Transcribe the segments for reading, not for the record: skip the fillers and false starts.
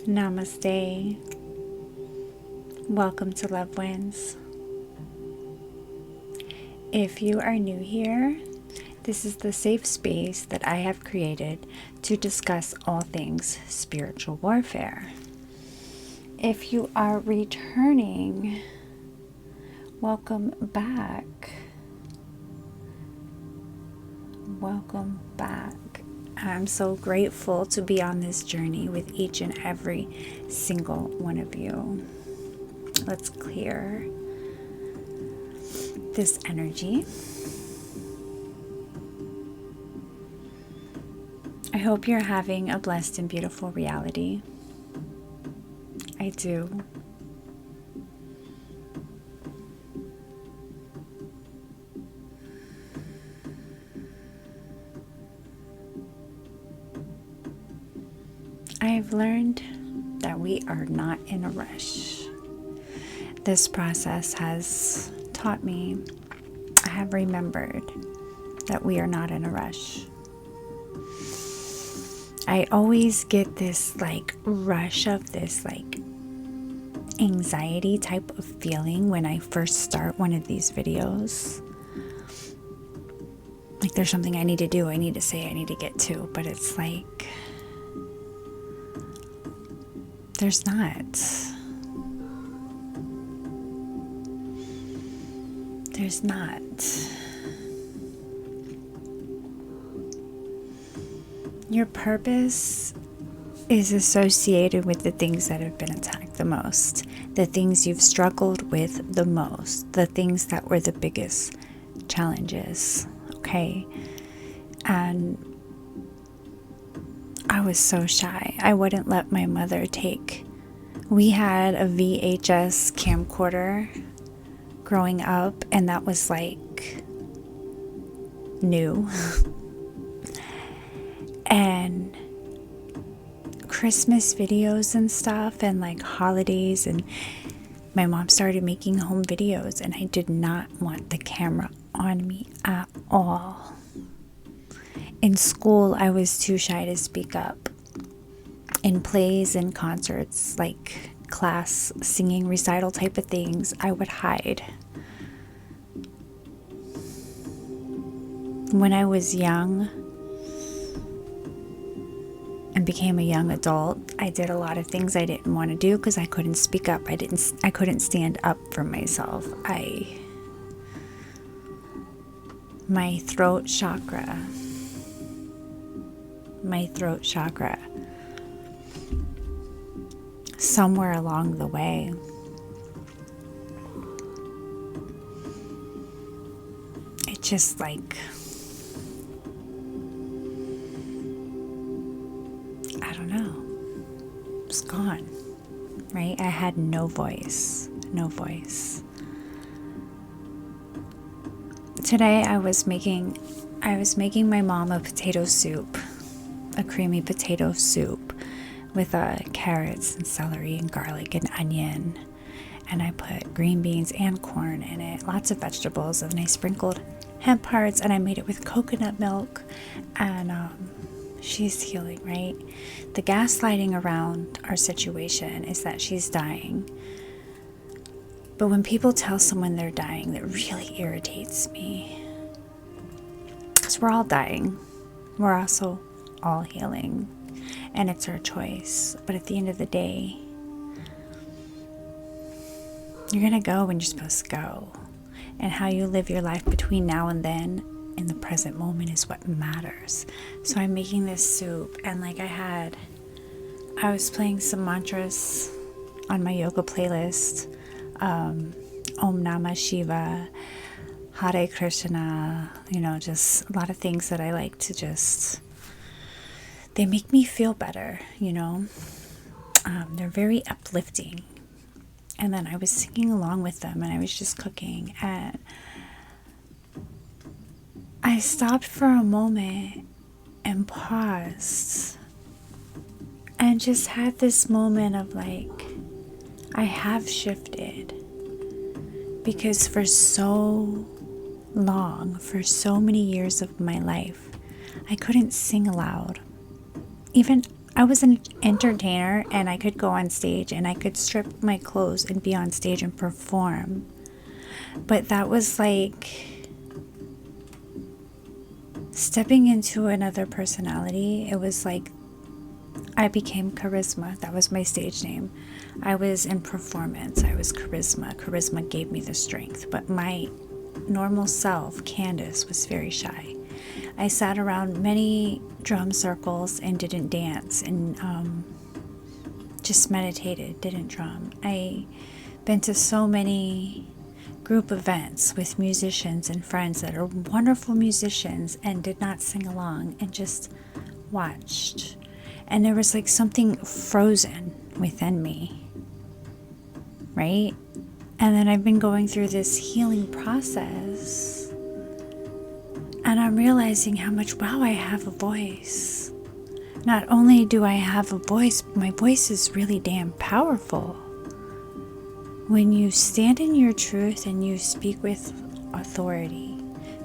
Namaste. Welcome to Love Wins. If you are new here, this is the safe space that I have created to discuss all things spiritual warfare. If you are returning, welcome back. Welcome back. I'm so grateful to be on this journey with each and every single one of you. Let's clear this energy. I hope you're having a blessed and beautiful reality. I do. I've learned that we are not in a rush. This process has taught me, I have remembered that we are not in a rush. I always get this rush of this anxiety type of feeling when I first start one of these videos. Like there's something I need to do, I need to say, I need to get to, but it's like, there's not. There's not. Your purpose is associated with the things that have been attacked the most, the things you've struggled with the most, the things that were the biggest challenges, okay? And I was so shy. I wouldn't let my mother we had a VHS camcorder growing up, and that was new. And Christmas videos and stuff and holidays, and my mom started making home videos, and I did not want the camera on me at all. In school, I was too shy to speak up. In plays and concerts, class singing recital type of things, I would hide. When I was young and became a young adult, I did a lot of things I didn't want to do because I couldn't speak up. I couldn't stand up for myself. My throat chakra, somewhere along the way, it just I don't know, it's gone, right? I had no voice. Today I was making my mom a potato soup, a creamy potato soup with carrots and celery and garlic and onion, and I put green beans and corn in it, lots of vegetables, and I sprinkled hemp hearts, and I made it with coconut milk, and she's healing, right? The gaslighting around our situation is that she's dying. But when people tell someone they're dying, that really irritates me. Because we're all dying. We're also all healing. And it's our choice. But at the end of the day, you're going to go when you're supposed to go. And how you live your life between now and then in the present moment is what matters. So I'm making this soup, and I was playing some mantras on my yoga playlist. Om Namah Shiva, Hare Krishna, just a lot of things that I like to they make me feel better, they're very uplifting. And then I was singing along with them, and I was just cooking, and I stopped for a moment and paused and just had this moment of I have shifted, because for so long, for so many years of my life, I couldn't sing aloud. Even I was an entertainer, and I could go on stage and I could strip my clothes and be on stage and perform. But that was like stepping into another personality. It was like I became charisma. That was my stage name. I was in performance. I was charisma. Charisma gave me the strength. But my normal self, Candace, was very shy. I sat around many drum circles and didn't dance, and just meditated, didn't drum. I been to so many group events with musicians and friends that are wonderful musicians and did not sing along and just watched. And there was like something frozen within me, right? And then I've been going through this healing process, and I'm realizing how much, wow, I have a voice. Not only do I have a voice, my voice is really damn powerful. When you stand in your truth and you speak with authority,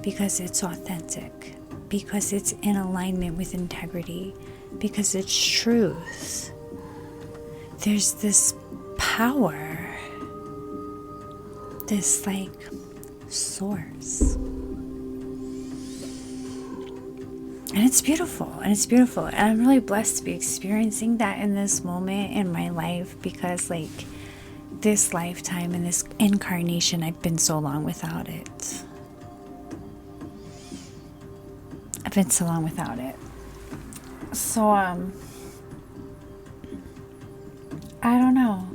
because it's authentic, because it's in alignment with integrity, because it's truth, there's this power, this like source. And it's beautiful, and it's beautiful. And I'm really blessed to be experiencing that in this moment in my life, because like this lifetime and this incarnation, I've been so long without it. I've been so long without it. So, I don't know.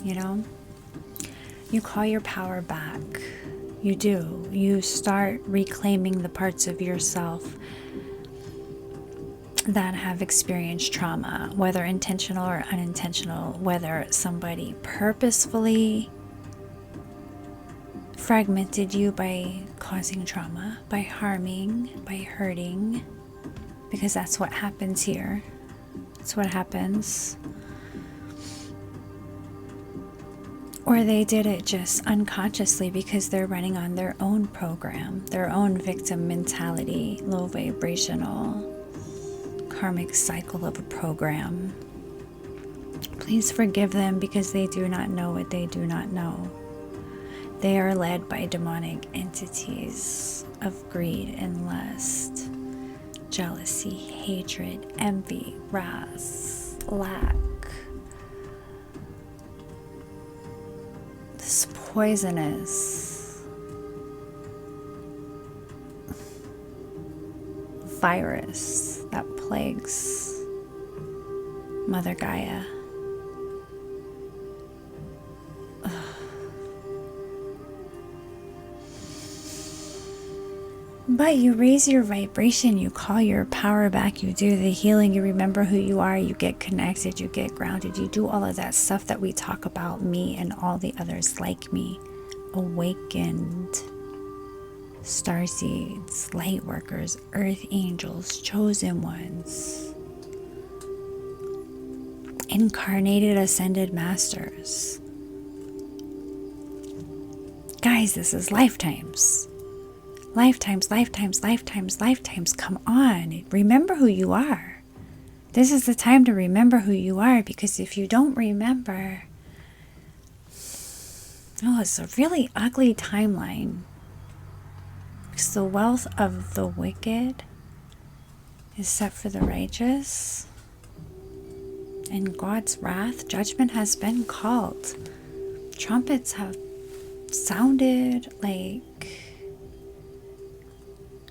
You know, you call your power back. You do. You start reclaiming the parts of yourself that have experienced trauma, whether intentional or unintentional, whether somebody purposefully fragmented you by causing trauma, by harming, by hurting, because that's what happens here. That's what happens. Or they did it just unconsciously because they're running on their own program, their own victim mentality, low vibrational, karmic cycle of a program. Please forgive them, because they do not know what they do not know. They are led by demonic entities of greed and lust, jealousy, hatred, envy, wrath, lack. This poisonous virus that plagues Mother Gaia. But you raise your vibration, you call your power back, you do the healing, you remember who you are, you get connected, you get grounded, you do all of that stuff that we talk about, me and all the others like me, awakened, starseeds, light workers, earth angels, chosen ones, incarnated ascended masters. Guys, this is lifetimes. Lifetimes, lifetimes, lifetimes, lifetimes. Come on. Remember who you are. This is the time to remember who you are, because if you don't remember, it's a really ugly timeline. Because the wealth of the wicked is set for the righteous. And God's wrath, judgment has been called. Trumpets have sounded, like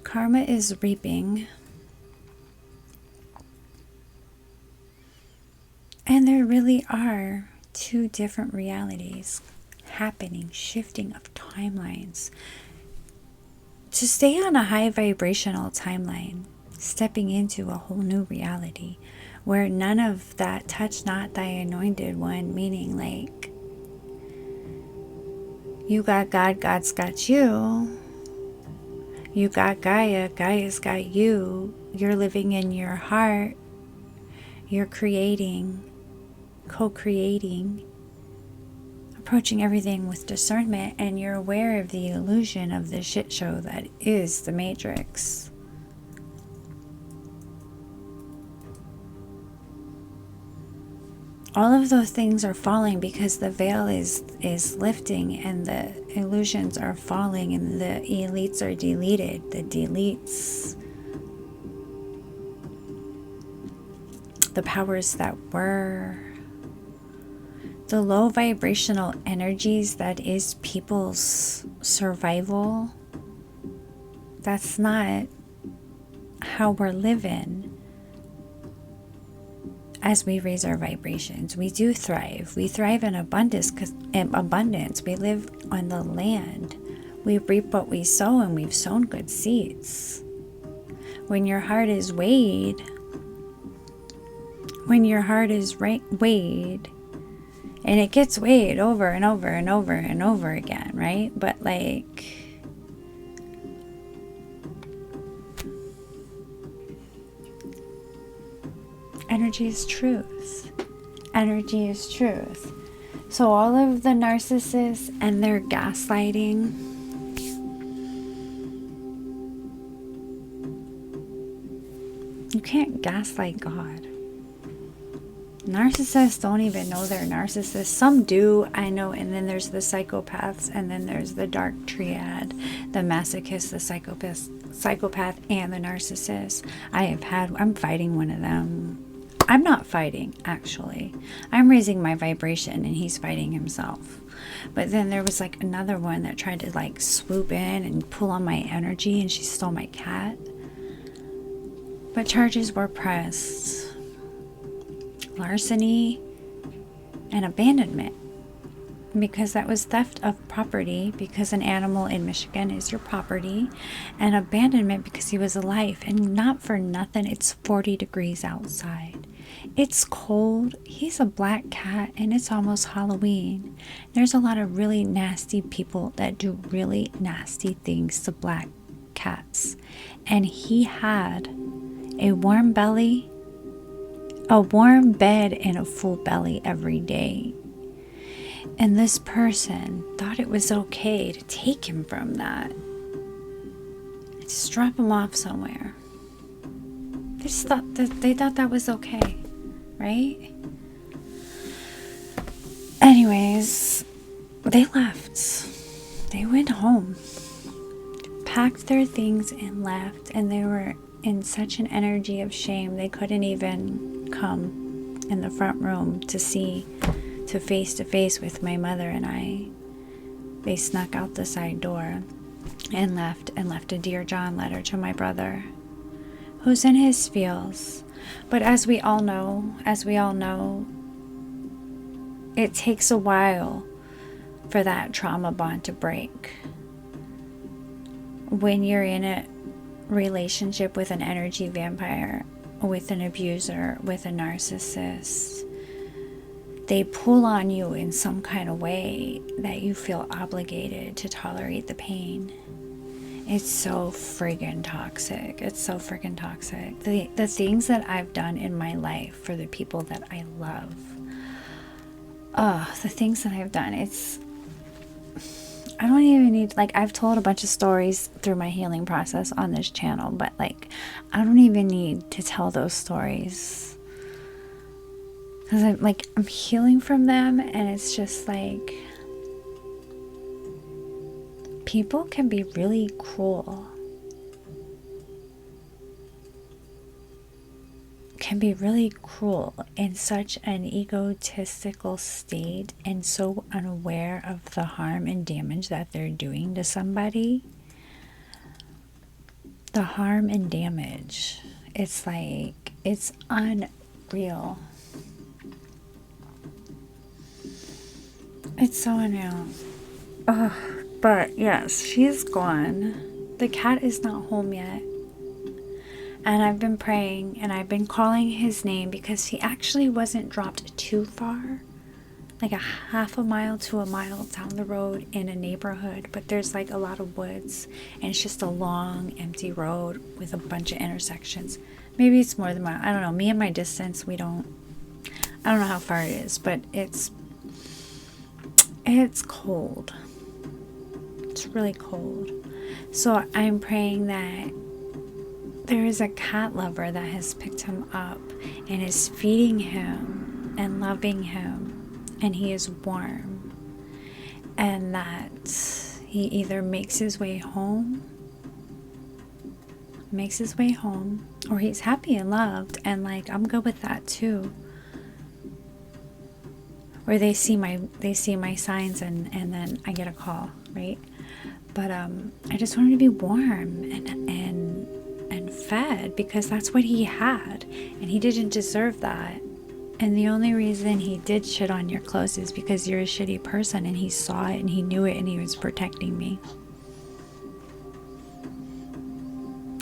karma is reaping. And there really are two different realities happening, shifting of timelines. To stay on a high vibrational timeline, stepping into a whole new reality where none of that touch not thy anointed one, meaning like you got God, God's got you. You got Gaia, Gaia's got you. You're living in your heart. You're creating, co-creating, approaching everything with discernment, and you're aware of the illusion of the shit show that is the Matrix. all of those things are falling because the veil is lifting and the illusions are falling and the elites are deleted. The deletes, the powers that were, the low vibrational energies that is people's survival. That's not how we're living. As we raise our vibrations, we do thrive. We thrive in abundance. We live on the land. We reap what we sow, and we've sown good seeds. When your heart is weighed, and it gets weighed over and over and over and over again, right? But like, energy is truth. Energy is truth. So all of the narcissists and their gaslighting, you can't gaslight God. Narcissists don't even know they're narcissists. Some do, I know. And then there's the psychopaths, and then there's the dark triad, the masochist, the psychopath, and the narcissist. I'm fighting one of them. I'm not fighting, actually. I'm raising my vibration and he's fighting himself. But then there was like another one that tried to like swoop in and pull on my energy, and she stole my cat. But charges were pressed. Larceny and abandonment, because that was theft of property, because an animal in Michigan is your property, and abandonment because he was alive. And not for nothing, it's 40 degrees outside. It's cold. He's a black cat, and it's almost Halloween. There's a lot of really nasty people that do really nasty things to black cats. And he had a warm belly, a warm bed, and a full belly every day. And this person thought it was okay to take him from that and just drop him off somewhere. They thought that was okay, right? Anyways, they left. They went home, packed their things and left, and they were in such an energy of shame they couldn't even come in the front room to face to face with my mother and I. They snuck out the side door and left a Dear John letter to my brother, who's in his feels. But as we all know, it takes a while for that trauma bond to break. When you're in a relationship with an energy vampire, with an abuser, with a narcissist, they pull on you in some kind of way that you feel obligated to tolerate the pain. It's so friggin' toxic. It's so friggin' toxic. The things that I've done in my life for the people that I love. The things that I've done. I don't even need, like, I've told a bunch of stories through my healing process on this channel, but like, I don't even need to tell those stories. Because I'm healing from them, and it's just like, people can be really cruel. Can be really cruel in such an egotistical state and so unaware of the harm and damage that they're doing to somebody. The harm and damage. It's like, it's unreal. It's so unreal. But yes, she's gone. The cat is not home yet. And I've been praying and I've been calling his name because he actually wasn't dropped too far. Like a half a mile to a mile down the road in a neighborhood. But there's like a lot of woods. And it's just a long, empty road with a bunch of intersections. Maybe it's more than a mile. I don't know. Me and my distance, I don't know how far it is. But it's cold. It's really cold. So I'm praying that there is a cat lover that has picked him up and is feeding him and loving him, and he is warm, and that he either makes his way home, or he's happy and loved, and like, I'm good with that too. Or they see my signs, and then I get a call, right? But I just wanted to be warm and fed, because that's what he had, and he didn't deserve that. And the only reason he did shit on your clothes is because you're a shitty person, and he saw it and he knew it, and he was protecting me.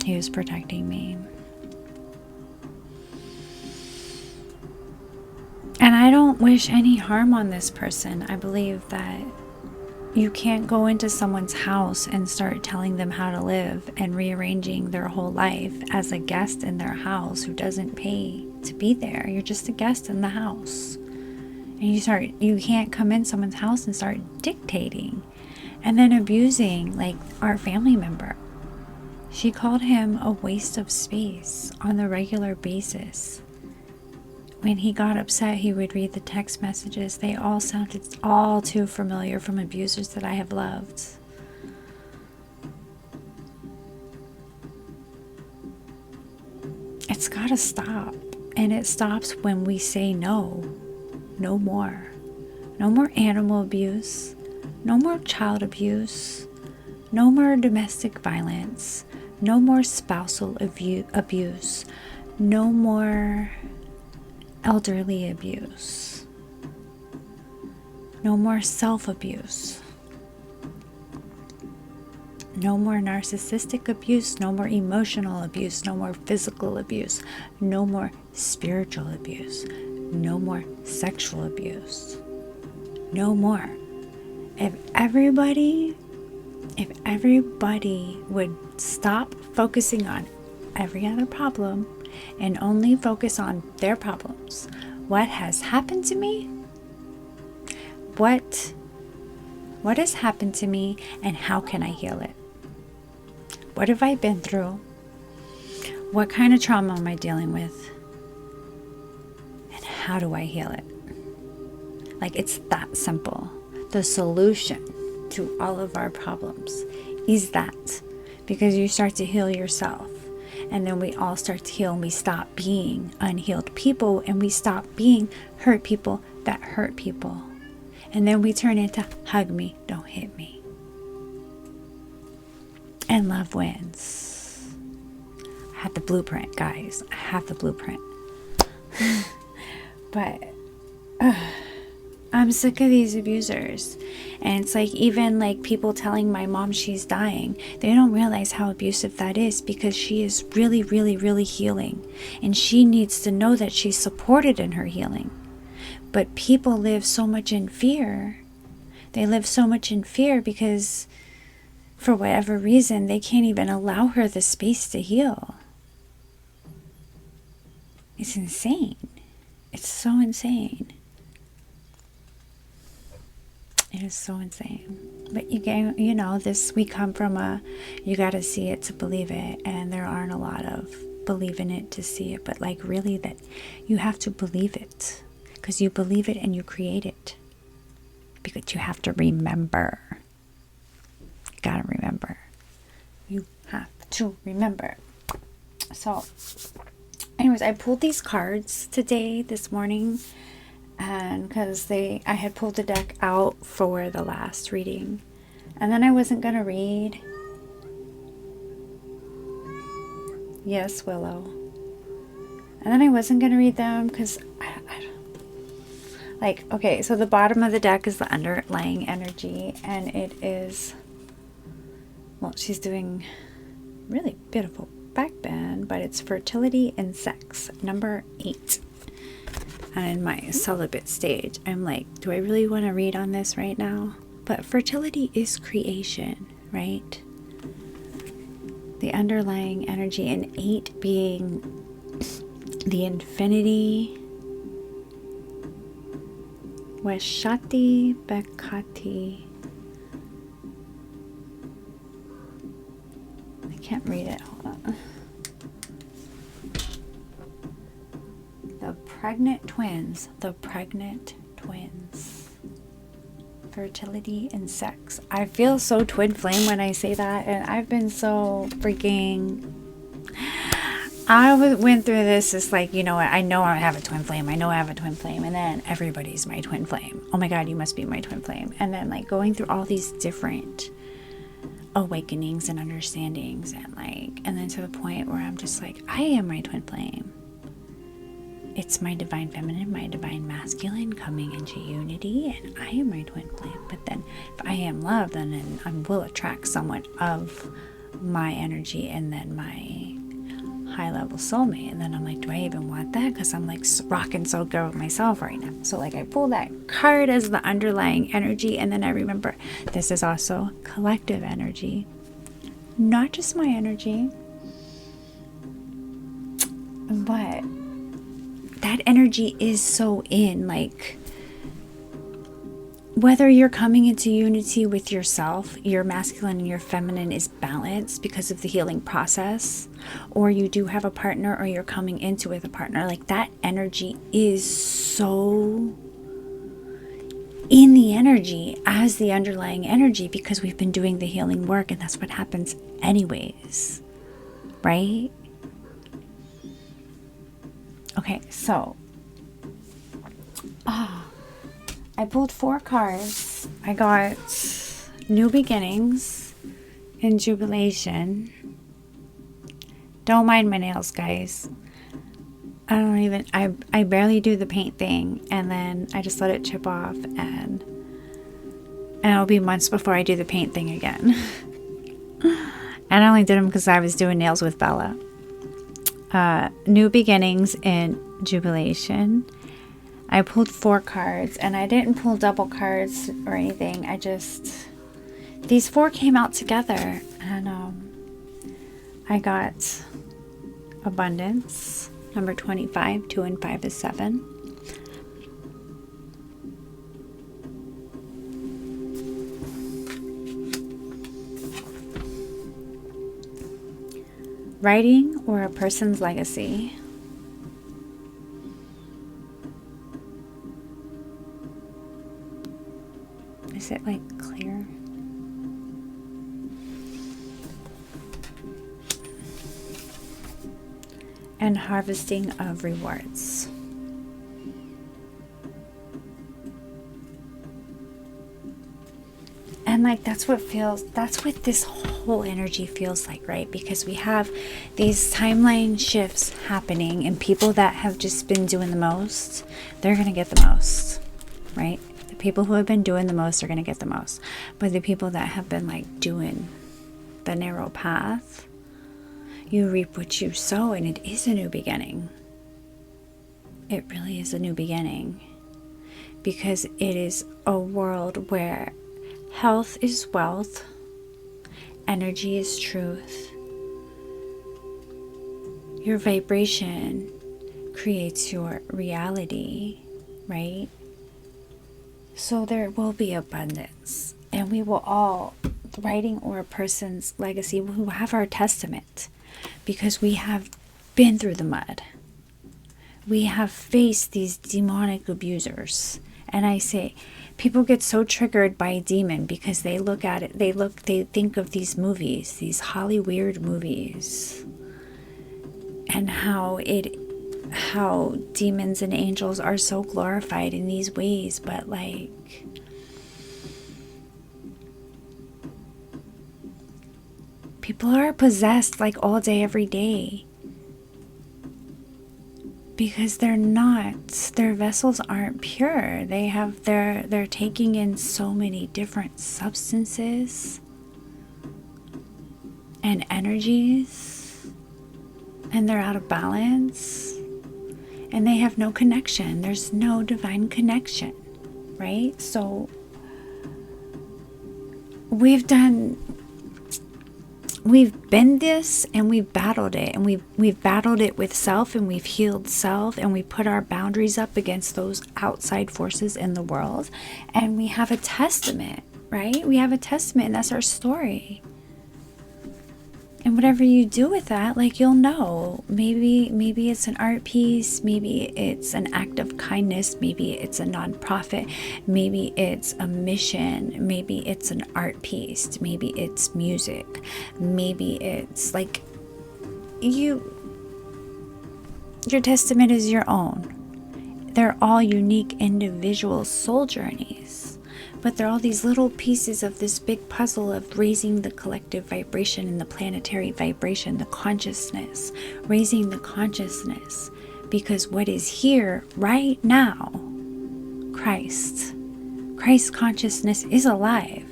He was protecting me. And I don't wish any harm on this person. I believe that you can't go into someone's house and start telling them how to live and rearranging their whole life as a guest in their house who doesn't pay to be there. You're just a guest in the house. And you can't come in someone's house and start dictating and then abusing, like, our family member. She called him a waste of space on a regular basis. When he got upset, he would read the text messages. They all sounded all too familiar from abusers that I have loved. It's gotta stop. And it stops when we say no. No more. No more animal abuse. No more child abuse. No more domestic violence. No more spousal abuse. No more elderly abuse. No more self-abuse. No more narcissistic abuse. No more emotional abuse. No more physical abuse. No more spiritual abuse. No more sexual abuse. No more. If everybody would stop focusing on every other problem and only focus on their problems. What has happened to me? What has happened to me, and how can I heal it? What have I been through? What kind of trauma am I dealing with? And how do I heal it? Like, it's that simple. The solution to all of our problems is that, because you start to heal yourself, and then we all start to heal, and we stop being unhealed people, and we stop being hurt people that hurt people, and then we turn into hug me, don't hit me, and love wins. I have the blueprint, guys. I have the blueprint. But I'm sick of these abusers. And it's like, even like people telling my mom she's dying, they don't realize how abusive that is, because she is really, really, really healing. And she needs to know that she's supported in her healing. But people live so much in fear. They live so much in fear because, for whatever reason, they can't even allow her the space to heal. It's insane. It's so insane. It is so insane. But you know, we come from you got to see it to believe it. And there aren't a lot of believe in it to see it. But like, really, that you have to believe it. Because you believe it and you create it. Because you have to remember. You got to remember. You have to remember. So, anyways, I pulled these cards this morning. And because I had pulled the deck out for the last reading, and then I wasn't going to read. Yes, Willow. And then I wasn't going to read them because okay, so the bottom of the deck is the underlying energy, and it is, well, she's doing really beautiful backbend, but it's fertility and sex, number 8. And in my celibate stage, I'm like, do I really want to read on this right now? But fertility is creation, right? The underlying energy, and 8 being the infinity. Weshati Bekati. I can't read it. Hold on. The pregnant twins. The pregnant twins. Fertility and sex. I feel so twin flame when I say that, and I've been so freaking... went through this. It's like, you know what? I know I have a twin flame. I know I have a twin flame. And then everybody's my twin flame. Oh my God, you must be my twin flame. And then like going through all these different awakenings and understandings, and then to the point where I'm just like, I am my twin flame. It's my divine feminine, my divine masculine coming into unity, and I am my twin flame. But then if I am love, then I will attract someone of my energy, and then my high level soulmate. And then I'm like, do I even want that? Because I'm like rocking so good with myself right now. So like I pull that card as the underlying energy, and then I remember this is also collective energy, not just my energy, but that energy is so in, like, whether you're coming into unity with yourself, your masculine and your feminine is balanced because of the healing process, or you do have a partner, or you're coming into with a partner, like that energy is so in the energy as the underlying energy, because we've been doing the healing work, and that's what happens anyways, right? Okay, so I pulled 4 cards. I got New Beginnings and Jubilation. Don't mind my nails, guys. I barely do the paint thing, and then I just let it chip off, and it'll be months before I do the paint thing again. And I only did them because I was doing nails with Bella. New Beginnings and Jubilation. I pulled 4 cards, and I didn't pull double cards or anything. These 4 came out together, and I got Abundance, number 25, 2 and 5 is 7. Writing or a person's legacy. Is it like clear? And harvesting of rewards. And like that's what this whole energy feels like, right? Because we have these timeline shifts happening, and people that have just been doing the most, they're going to get the most, right? The people who have been doing the most are going to get the most. But the people that have been like doing the narrow path, you reap what you sow, and it is a new beginning. It really is a new beginning, because it is a world where health is wealth, energy is truth. Your vibration creates your reality, right? So there will be abundance, and we will all, writing or a person's legacy, who have our testament, because we have been through the mud. We have faced these demonic abusers. And I say, people get so triggered by a demon because they look at it, they think of these movies, these Hollywood movies, and how demons and angels are so glorified in these ways. But like, people are possessed like all day, every day, because their vessels aren't pure. They're taking in so many different substances and energies, and they're out of balance, and they have no connection. There's no divine connection, right? So we've been this, and we've battled it, and we've battled it with self, and we've healed self, and we put our boundaries up against those outside forces in the world, and we have a testament, right? We have a testament, and that's our story. And whatever you do with that, like, you'll know. Maybe it's an art piece, maybe it's an act of kindness, maybe it's a nonprofit, maybe it's a mission, maybe it's an art piece, maybe it's music, maybe it's like your testament is your own. They're all unique individual soul journeys, but they're all these little pieces of this big puzzle of raising the collective vibration and the planetary vibration, the consciousness, raising the consciousness. Because what is here right now, Christ consciousness is alive.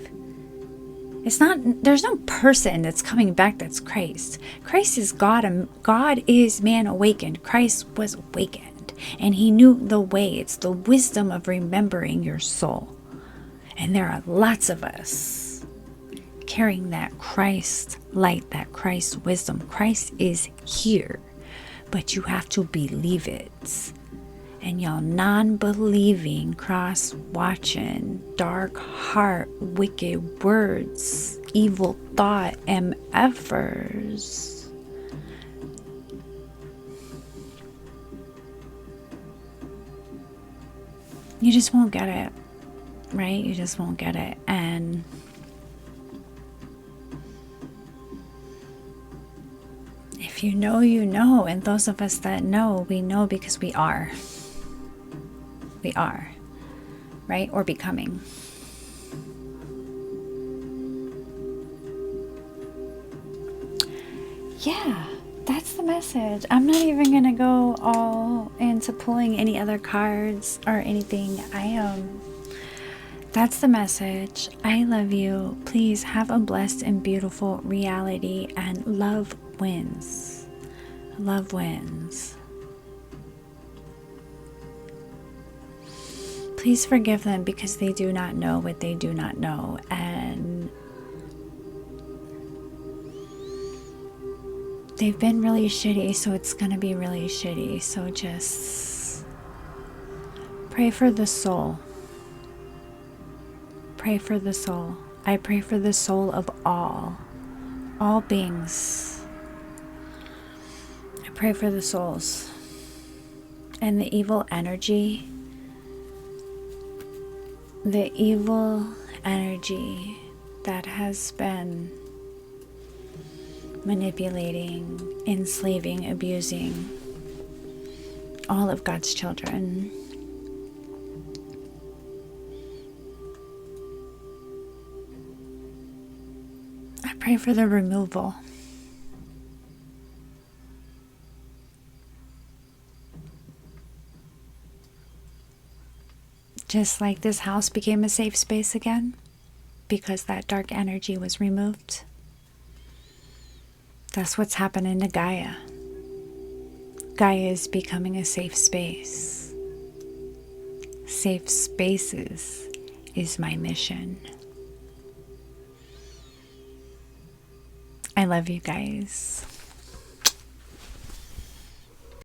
It's not, there's no person that's coming back that's Christ. Christ is God, and God is man awakened. Christ was awakened, and he knew the way. It's the wisdom of remembering your soul. And there are lots of us carrying that Christ light, that Christ wisdom. Christ is here, but you have to believe it. And y'all non-believing, cross-watching, dark heart, wicked words, evil thought, MFers. You just won't get it, right? You just won't get it. And if you know, you know. And those of us that know, we know because we are. We are, right? Or becoming. Yeah, that's the message. I'm not even going to go all into pulling any other cards or anything. That's the message. I love you. Please have a blessed and beautiful reality, and love wins. Love wins. Please forgive them because they do not know what they do not know. And they've been really shitty, so it's going to be really shitty. So just pray for the soul. Pray for the soul. I pray for the soul of all beings. I pray for the souls. And the evil energy that has been manipulating, enslaving, abusing all of God's children. I pray for the removal. Just like this house became a safe space again, because that dark energy was removed. That's what's happening to Gaia. Gaia is becoming a safe space. Safe spaces is my mission. I love you guys.